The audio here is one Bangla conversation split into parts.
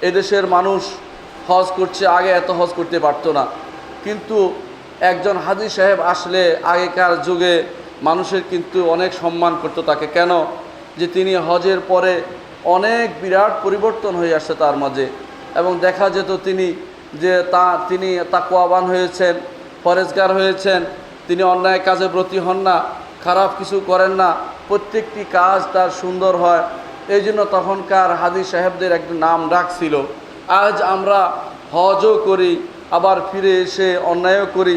এদেশের মানুষ হজ করছে, আগে এত হজ করতে পারতো না। কিন্তু একজন হাজী সাহেব আসলে আগেকার যুগে মানুষের কিন্তু অনেক সম্মান করতো তাকে। কেন? যে তিনি হজের পরে অনেক বিরাট পরিবর্তন হয়ে আসছে তার মাঝে, এবং দেখা যেত তিনি তাকওয়াবান হয়েছেন, পরেজগার হয়েছেন, তিনি অন্যায় কাজে ব্রতী হন না, খারাপ কিছু করেন না, প্রত্যেকটি কাজ তার সুন্দর হয়। এই জন্য তখনকার হাজী সাহেবদের একটা নাম ডাক ছিল। আজ আমরা হজও করি, আবার ফিরে এসে অন্যায়ও করি।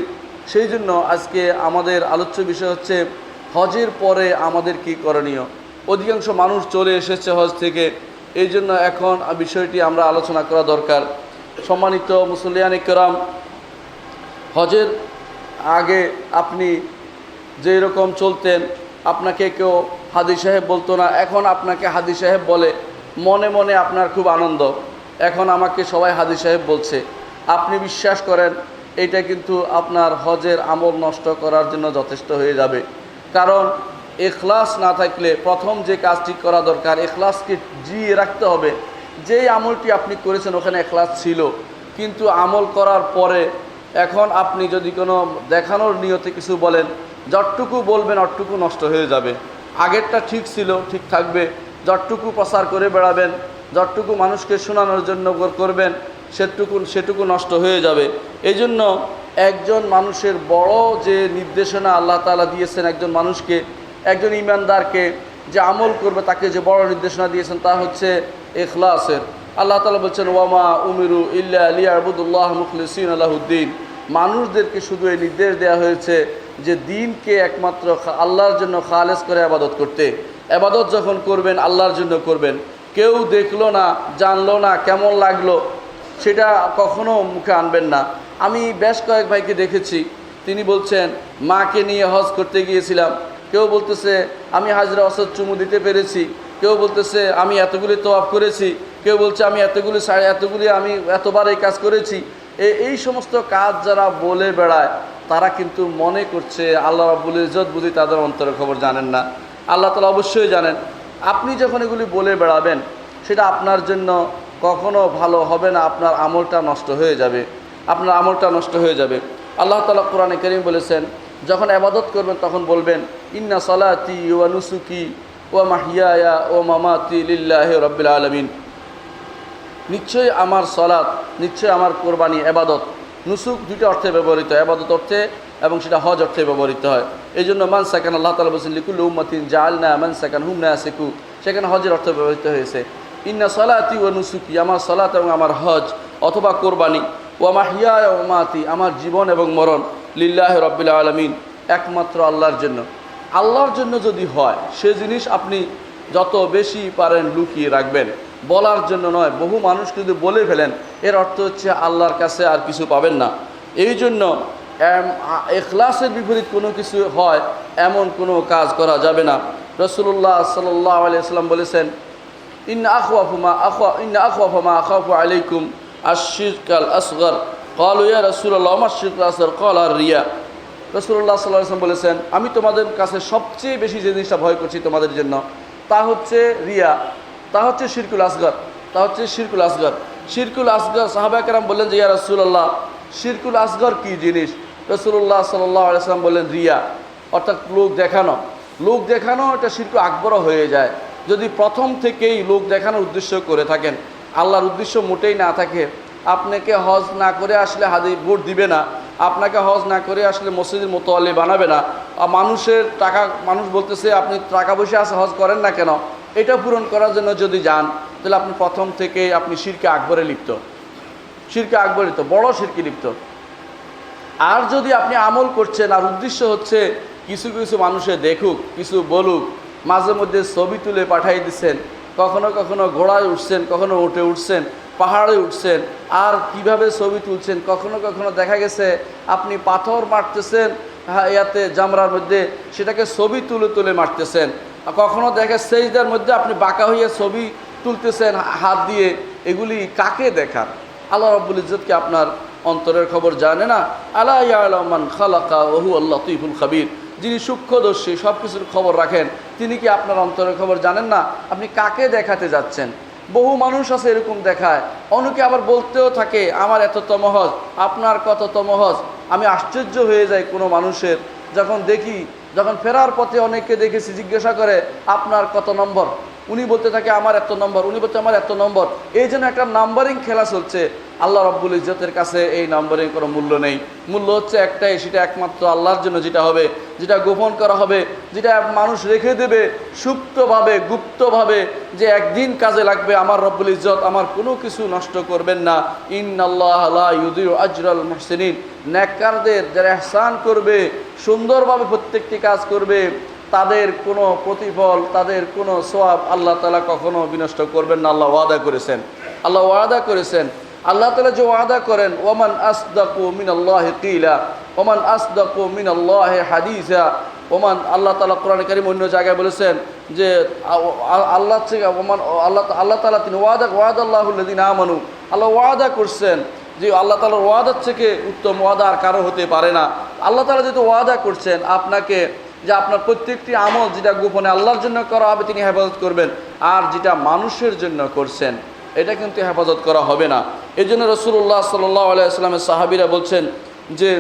সেই জন্য আজকে আমাদের আলোচ্য বিষয় হচ্ছে হজের পরে আমাদের কি করণীয়। অধিকাংশ মানুষ চলে এসেছে হজ থেকে, এই জন্য এখন বিষয়টি আমরা আলোচনা করা দরকার। সম্মানিত মুসল্লিয়ান ইকরাম, হজের আগে আপনি যেই রকম চলতেন, আপনাকে কেউ হাজী সাহেব বলতো না, এখন আপনাকে হাজী সাহেব বলে। মনে মনে আপনার খুব আনন্দ, এখন আমাকে সবাই হাজী সাহেব বলছে। আপনি বিশ্বাস করেন এটা কিন্তু আপনার হজের আমল নষ্ট করার জন্য যথেষ্ট হয়ে যাবে। কারণ ইখলাস না থাকলে প্রথম যে কাজটি করা দরকার, ইখলাসকে জিয়ে রাখতে হবে। যেই আমলটি আপনি করেছেন ওখানে ইখলাস ছিল, কিন্তু আমল করার পরে এখন আপনি যদি কোনো দেখানোর নিয়তে কিছু বলেন, যতটুকু বলবেন অতটুকু নষ্ট হয়ে যাবে। আগেরটা ঠিক ছিল, ঠিক থাকবে। যতটুকু প্রচার করে বেড়াবেন, যতটুকু মানুষকে শোনানোর জন্য করবেন, সেটুকু নষ্ট হয়ে যাবে। এই জন্য একজন মানুষের বড় যে নির্দেশনা আল্লাহ তাআলা দিয়েছেন, একজন মানুষকে, একজন ঈমানদারকে যে আমল করবে তাকে যে বড় নির্দেশনা দিয়েছেন তা হচ্ছে ইখলাসের। আল্লাহ তাআলা বলছেন, ওয়ামা উমিরু ইল্লা লিয়াবুদুল্লাহ মুখলিসিনা লাহুদ্দিন। মানুষদেরকে শুধু এই নির্দেশ দেওয়া হয়েছে যে দিনকে একমাত্র আল্লাহর জন্য খালেস করে ইবাদত করতে। ইবাদত যখন করবেন আল্লাহর জন্য করবেন। কেউ দেখলো না, জানলো না, কেমন লাগলো সেটা কখনো মুখে আনবেন না। আমি বেশ কয়েক ভাইকে দেখেছি, তিনি বলছেন মাকে নিয়ে হজ করতে গিয়েছিলাম, কেউ বলতেছে আমি হাজরা অসদ চুমু দিতে পেরেছি, কেউ বলতেছে আমি এতগুলি তোয়াফ করেছি, কেউ বলছে আমি আমি এতবার এই কাজ করেছি। এই সমস্ত কাজ যারা বলে বেড়ায় তারা কিন্তু মনে করছে আল্লাহ রাব্বুল ইজ্জত বুঝি তাদের অন্তরের খবর জানেন না। আল্লাহ তাআলা অবশ্যই জানেন। আপনি যখন এগুলি বলে বেড়াবেন সেটা আপনার জন্য কখনো ভালো হবে না, আপনার আমলটা নষ্ট হয়ে যাবে, আপনার আমলটা নষ্ট হয়ে যাবে। আল্লাহ তাআলা কোরআনে কারীম বলেছেন, যখন ইবাদত করবেন তখন বলবেন ইন্না সালাতি ওয়া নুসুকি ওয়া মাহইয়ায়া ওয়া মামাতি লিল্লাহি রাব্বিল আলামিন। নিশ্চয়ই আমার সালাত, নিশ্চয়ই আমার কোরবানি, ইবাদত। নুসুক দুইটা অর্থে ব্যবহৃত হয়, ইবাদত অর্থে এবং সেটা হজ অর্থে ব্যবহৃত হয়। এই জন্য মানসাকান, আল্লাহ তাআলা বলেছেন লিকুল্লি উম্মাতিন জাআলনা মানসাকান হুম নাসিকু, সেখানে হজের অর্থে ব্যবহৃত হয়েছে। ইন্না সালাতি ওয়া নুসুকি, আমার সালাত এবং আমার হজ অথবা কোরবানি, ওয়া মাহইয়ায়া ওয়া মামাতি, আমার জীবন এবং মরণ, লিল্লাহি রাব্বিল আলামিন, একমাত্র আল্লাহর জন্য। আল্লাহর জন্য যদি হয় সে জিনিস আপনি যত বেশি পারেন লুকিয়ে রাখবেন, বলার জন্য নয়। বহু মানুষ কিন্তু বলে ফেলেন, এর অর্থ হচ্ছে আল্লাহর কাছে আর কিছু পাবেন না। এই জন্য ইখলাসের বিপরীত কোনো কিছু হয় এমন কোনো কাজ করা যাবে না। রাসূলুল্লাহ সাল্লাল্লাহু আলাইহি ওয়াসাল্লাম বলেছেন, ইন্না আখওয়াফা মা আখাফু আলাইকুম আশ-শিরকাল আসগর। ক্বালু ইয়া রাসূলুল্লাহ মা আশ-শিরকুল আসগর? ক্বালা রিয়া। রাসূলুল্লাহ সাল্লাল্লাহু আলাইহি ওয়াসাল্লাম বলেছেন, আমি তোমাদের কাছে সবচেয়ে বেশি যে জিনিসটা ভয় করছি তোমাদের জন্য তা হচ্ছে রিয়া, তা হচ্ছে শিরকুল আসগর, তা হচ্ছে শিরকুল আসগর। শিরকুল আসগর, সাহাবা কেরাম বললেন যে ইয়া রাসূলুল্লাহ শিরকুল আসগর কী জিনিস? রাসূলুল্লাহ সাল্লাল্লাহু আলাইহি ওয়াসাল্লাম বললেন রিয়া, অর্থাৎ লোক দেখানো। লোক দেখানো এটা শিরকুল আকবরও হয়ে যায়। যদি প্রথম থেকেই লোক দেখানোর উদ্দেশ্য করে থাকেন, আল্লাহর উদ্দেশ্য মোটেই না থাকে, আপনাকে হজ না করে আসলে হাজি ভোট দিবে না, আপনাকে হজ না করে আসলে মসজিদের মোতাল্লি বানাবে না, মানুষের টাকা, মানুষ বলতেছে আপনি টাকা পয়সা আছে হজ করেন না কেন, এটা পূরণ করার জন্য যদি যান তাহলে আপনি প্রথম থেকে আপনি শিরকে আকবরে লিপ্ত, শিরকে আকবরিত, বড় শিরকে লিপ্ত। আর যদি আপনি আমল করছেন আর উদ্দেশ্য হচ্ছে কিছু কিছু মানুষে দেখুক, কিছু বলুক, মাঝে মধ্যে ছবি তুলে পাঠাই দিচ্ছেন, কখনো কখনো ঘোড়ায় উঠছেন, কখনো উঠে উঠছেন, পাহাড়ে উঠছেন, আর কিভাবে ছবি তুলছেন, কখনো কখনো দেখা গেছে আপনি পাথর মারতেছেন ইয়াতে জামরার মধ্যে, সেটাকে ছবি তুলে তুলে মারতেছেন, কখনো দেখে সেজদার মধ্যে আপনি বাঁকা হয়ে ছবি তুলতেছেন হাত দিয়ে। এগুলি কাকে দেখান? আল্লাহ রাব্বুল ইজ্জতকে আপনার অন্তরের খবর জানে না? আলা ইয়ালামু মান খালাকা ওয়া হুয়াল লাতীফুল খাবীর, যিনি সূক্ষ্মদর্শী, সব কিছুর খবর রাখেন, তিনি কি আপনার অন্তরের খবর জানেন না? আপনি কাকে দেখাতে যাচ্ছেন? বহু মানুষ আছে এরকম দেখায়। অনেকে আবার বলতেও থাকে আমার এততম হজ, আপনার কততম হজ। আমি আশ্চর্য হয়ে যাই কোনো মানুষের যখন দেখি, যখন ফেরার পথে অনেককে দেখেছি জিজ্ঞাসা করে আপনার কত নম্বর, উনি বলতে থাকে আমার এত নম্বর, উনি বলতে আমার এত নম্বর। এই জন্য একটা নাম্বারিং খেলা চলছে। আল্লাহ রাব্বুল ইজ্জতের কাছে এই নাম্বারিং কোনো মূল্য নেই। মূল্য হচ্ছে একটাই, সেটা একমাত্র আল্লাহর জন্য যেটা হবে, যেটা গোপন করা হবে, যেটা মানুষ রেখে দেবে সুপ্তভাবে গুপ্তভাবে, যে একদিন কাজে লাগবে। আমার রাব্বুল ইজ্জত আমার কোনো কিছু নষ্ট করবেন না। ইন্নাল্লাহা লা ইউযিউ আজরাল মুহসিনিন, নেককারদের যারা ইহসান করবে, সুন্দরভাবে প্রত্যেকটি কাজ করবে, তাদের কোনো প্রতিফল, তাদের কোনো সওয়াব আল্লাহ তাআলা কখনো বিনষ্ট করবেন না। আল্লাহ ওয়াদা করেছেন, আল্লাহ ওয়াদা করেছেন। আল্লাহ তাআলা যে ওয়াদা করেন, ওমান আসদাকু মিনাল্লাহি কিলা ওমান আসদাকু মিনাল্লাহি হাদিসা, ওমান, আল্লাহ তাআলা কোরআনে কারীম অন্য জায়গায় বলেছেন যে আল্লাহ থেকে ওমান, আল্লাহ তাআলা তিনি ওয়াদাল্লাহুল্লাযিনা আমানু, আল্লাহ ওয়াদা করছেন যে আল্লাহ তাআলার ওয়াদার থেকে উত্তম ওয়াদা আর কারো হতে পারে না। আল্লাহ তাআলা যেহেতু ওয়াদা করছেন আপনাকে যে আপনার প্রত্যেকটি আমল যেটা গোপনে আল্লাহর জন্য করা হবে তিনি হেফাজত করবেন, আর যেটা মানুষের জন্য করছেন এটা কিন্তু হেফাজত করা হবে না। এই জন্য রাসূলুল্লাহ সাল্লাল্লাহু আলাইহি ওয়াসাল্লামের সাহাবীরা বলছেন যে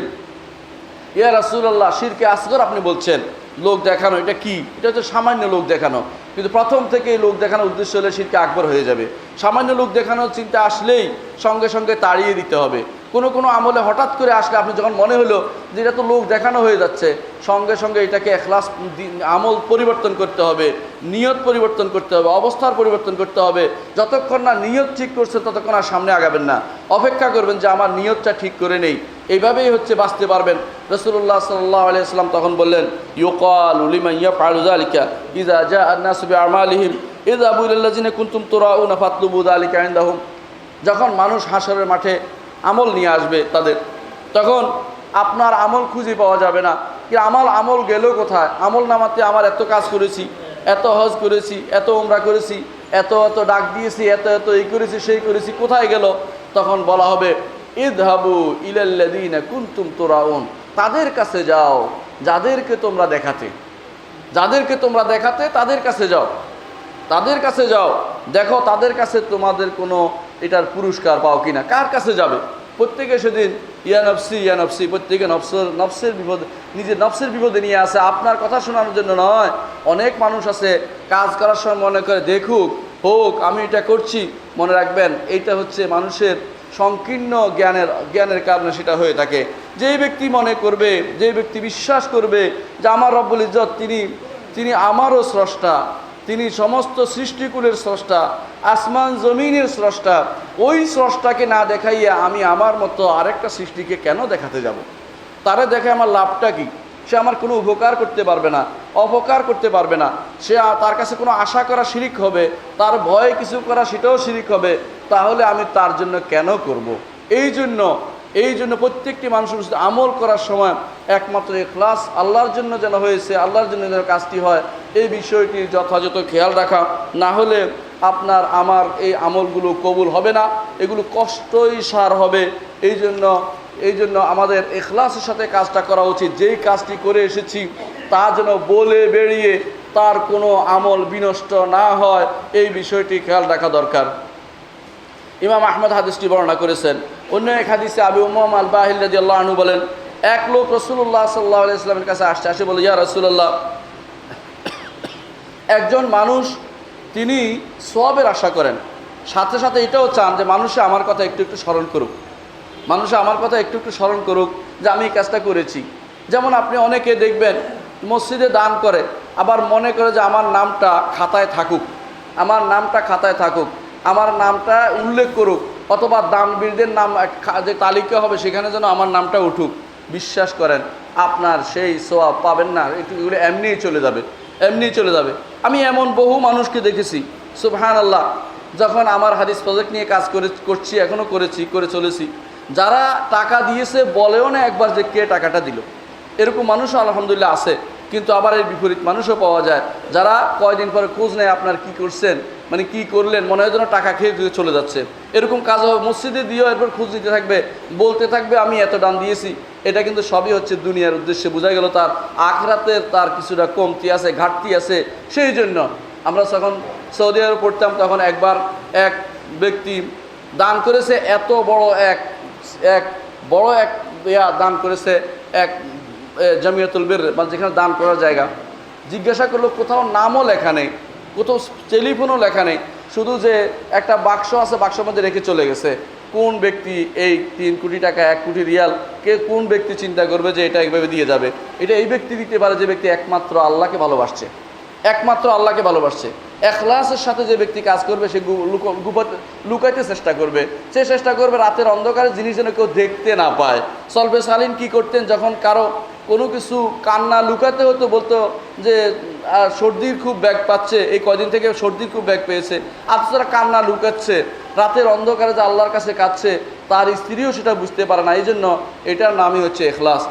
ইয়া রাসূলুল্লাহ, শিরকে আসগর আপনি বলছেন, লোক দেখানো, এটা কি? এটা হচ্ছে সামান্য লোক দেখানো, কিন্তু প্রথম থেকেই লোক দেখানোর উদ্দেশ্য হলে শিরকে আকবর হয়ে যাবে। সামান্য লোক দেখানোর চিন্তা আসলেই সঙ্গে সঙ্গে তাড়িয়ে দিতে হবে। কোনো কোনো আমলে হঠাৎ করে আসলে আপনি যখন মনে হলো যে এটা তো লোক দেখানো হয়ে যাচ্ছে, সঙ্গে সঙ্গে এটাকে এখলাস আমল পরিবর্তন করতে হবে, নিয়ত পরিবর্তন করতে হবে, অবস্থার পরিবর্তন করতে হবে। যতক্ষণ না নিয়ত ঠিক করছে ততক্ষণ আর সামনে আগাবেন না, অপেক্ষা করবেন যে আমার নিয়তটা ঠিক করে নেই। এইভাবেই হচ্ছে বাঁচতে পারবেন। রাসূলুল্লাহ সাল্লাল্লাহু আলাইহি ওয়াসাল্লাম তখন বললেন, ইউকালু লিমান ইয়াফআলু যালিকা ইযা জাআ আন-নাসু বিআমালিহিম ইযহাবু ইলাল্লাযিনা কুনতুম তুরাউনা ফাতলুবু যালিকা ইনদাহুম। যখন মানুষ হাসরের মাঠে আমল নিয়ে আসবে তাদের, তখন আপনার আমল খুঁজে পাওয়া যাবে না। কি আমল গেল কোথায়? আমল নামাতে আমার এত কাজ করেছি, এত হজ করেছি, এত উমরা করেছি, এত এত ডাক দিয়েছি, এত এত এই করেছি সেই করেছি, কোথায় গেল? তখন বলা হবে ইযহাবু ইলাল্লাযিনা কুনতুম তুরাউন, তাদের কাছে যাও যাদেরকে তোমরা দেখাতে, তাদের কাছে যাও, তাদের কাছে যাও, দেখো তাদের কাছে তোমাদের কোনো এটার পুরস্কার পাও কিনা। কার কাছে যাবে? প্রত্যেকে সেদিন ইয়া নফসি, প্রত্যেকে নফসের বিপদে, নিজের নফসের বিপদে নিয়ে আসে, আপনার কথা শোনানোর জন্য নয়। অনেক মানুষ আছে কাজ করার সময় মনে করে দেখুক, হোক, আমি এটা করছি। মনে রাখবেন এইটা হচ্ছে মানুষের সংকীর্ণ জ্ঞানের কারণে সেটা হয়ে থাকে। যেই ব্যক্তি মনে করবে, যেই ব্যক্তি বিশ্বাস করবে যে আমার রব্বুল ইজ্জত তিনি আমারও স্রষ্টা, তিনি সমস্ত সৃষ্টিকুলের স্রষ্টা, আসমান জমিনের স্রষ্টা, ওই স্রষ্টাকে না দেখাইয়া আমি আমার মতো আরেকটা সৃষ্টিকে কেন দেখাতে যাব? তারে দেখে আমার লাভটা কি? সে আমার কোনো উপকার করতে পারবে না, অপকার করতে পারবে না। সে তার কাছে কোনো আশা করা শিরিক হবে, তার ভয়ে কিছু করা সেটাও শিরিক হবে। তাহলে আমি তার জন্য কেন করব? এই জন্য প্রত্যেকটি মানুষের আমল করার সময় একমাত্র ইখলাস আল্লাহর জন্য যেন হয়েছে, আল্লাহর জন্য যেন কাজটি হয়, এই বিষয়টি যথাযথ খেয়াল রাখা। না হলে আপনার আমার এই আমলগুলো কবুল হবে না, এগুলো কষ্টই সার হবে। এই জন্য আমাদের ইখলাসের সাথে কাজটা করা উচিত। যেই কাজটি করে এসেছি তা যেন বলে বেরিয়ে তার কোনো আমল বিনষ্ট না হয়, এই বিষয়টি খেয়াল রাখা দরকার। ইমাম আহমদ হাদিসটি বর্ণনা করেছেন। অন্য এক হাদিসে আবু উমামা আল-বাহিল রাদিয়াল্লাহু আনহু বলেন, এক লোক রাসূলুল্লাহ সাল্লাল্লাহু আলাইহি ওয়াসাল্লামের কাছে আসে বলে, ইয়া রাসূলুল্লাহ, একজন মানুষ তিনি সওয়াবের আশা করেন, সাথে সাথে এটাও চান যে মানুষে আমার কথা একটু স্মরণ করুক, যে আমি এই কাজটা করেছি। যেমন আপনি অনেকে দেখবেন মসজিদে দান করে, আবার মনে করে যে আমার নামটা খাতায় থাকুক, আমার নামটা উল্লেখ করুক, অথবা দানবীরদের নাম যে তালিকা হবে সেখানে যেন আমার নামটা উঠুক। বিশ্বাস করেন আপনার সেই সওয়াব পাবেন না, এগুলো এমনিই চলে যাবে। আমি এমন বহু মানুষকে দেখেছি, সুবহানাল্লাহ, যখন আমার হাদিস প্রজেক্ট নিয়ে কাজ করছি, এখনও করে চলেছি, যারা টাকা দিয়েছে বলেও না একবার যে কে টাকাটা দিল। এরকম মানুষও আলহামদুলিল্লাহ আছে। কিন্তু আবার এর বিপরীত মানুষও পাওয়া যায়, যারা কয়দিন পরে খোঁজ নেয় আপনার কি করছেন, মানে কি করলেন, মনে হয় যেন টাকা খেয়ে চলে যাচ্ছে। এরকম কাজ হবে, মসজিদে দিয়েও এরপর খোঁজ দিতে থাকবে, বলতে থাকবে আমি এত দান দিয়েছি। এটা কিন্তু সবই হচ্ছে দুনিয়ার উদ্দেশ্যে। বোঝা গেল তার আখিরাতের তার কিছুটা কমতি আছে, ঘাটতি আছে। সেই জন্য আমরা যখন সৌদি আরব পড়তাম তখন একবার এক ব্যক্তি দান করেছে, এত বড় এক এক বড় এক দান করেছে, এক জামিয়াতুল বির, মানে যেখানে দান করার জায়গা। জিজ্ঞাসা করলো, কোথাও নামও লেখা নেই, কোথাও টেলিফোনও লেখা নেই, শুধু যে একটা বাক্স আছে, বাক্সের মধ্যে রেখে চলে গেছে। কোন ব্যক্তি এই 3 কোটি টাকা, 1 কোটি রিয়াল, কোন ব্যক্তি চিন্তা করবে যে এটা এইভাবে দিয়ে যাবে? এটা এই ব্যক্তি দিতে পারে যে ব্যক্তি একমাত্র আল্লাহকে ভালোবাসছে, একমাত্র আল্লাহকে ভালোবাসছে। এখলাসের সাথে যে ব্যক্তি কাজ করবে, সে লুকাইতে চেষ্টা করবে, সে চেষ্টা করবে রাতের অন্ধকারে জিনিস যেন কেউ দেখতে না পায়। সলবে সালিন কি করতেন, যখন কারো কোনো কিছু কান্না লুকাতে হতো, বলতো যে সর্দির খুব ব্যাগ পাচ্ছে, এই কয়দিন থেকে সর্দির খুব ব্যাগ পেয়েছে, আপনারা কান্না লুকাচ্ছে, রাতের অন্ধকারে যে আল্লাহর কাছে কাঁদছে, তার স্ত্রীও সেটা বুঝতে পারে না। এই জন্য এটার নামই হচ্ছে এখলাস।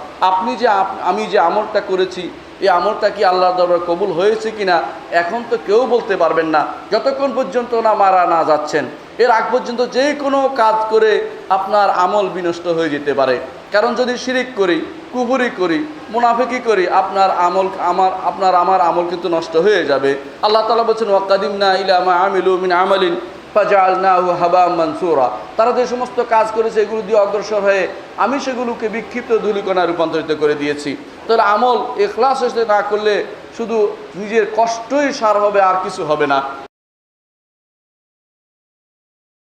আমি যে আমলটা করেছি, এই আমলটা কি আল্লাহর দরবারে কবুল হয়েছে কিনা এখন তো কেউ বলতে পারবেন না, যতক্ষণ পর্যন্ত না মারা না যাচ্ছেন। এর আগ পর্যন্ত যে কোনো কাজ করে আপনার আমল বিনষ্ট হয়ে যেতে পারে। কারণ যদি শিরিক করি, কুফরি করি, মুনাফিকি করি, আপনার আমার আমল কিন্তু নষ্ট হয়ে যাবে। আল্লাহ তাআলা বলছেন, ওয়াকাদিমনা ইলা মা আমিলু মিন আমালিন ফাজআলনাহু হাবাম মানসুরা। তারা যে সমস্ত কাজ করেছে, এগুলো দিয়ে অগ্রসর হয়ে আমি সেগুলোকে বিক্ষিপ্ত ধূলিকণায় রূপান্তরিত করে দিয়েছি। তাহলে আমল ইখলাস না করলে শুধু নিজের কষ্টই সার হবে, আর কিছু হবে না।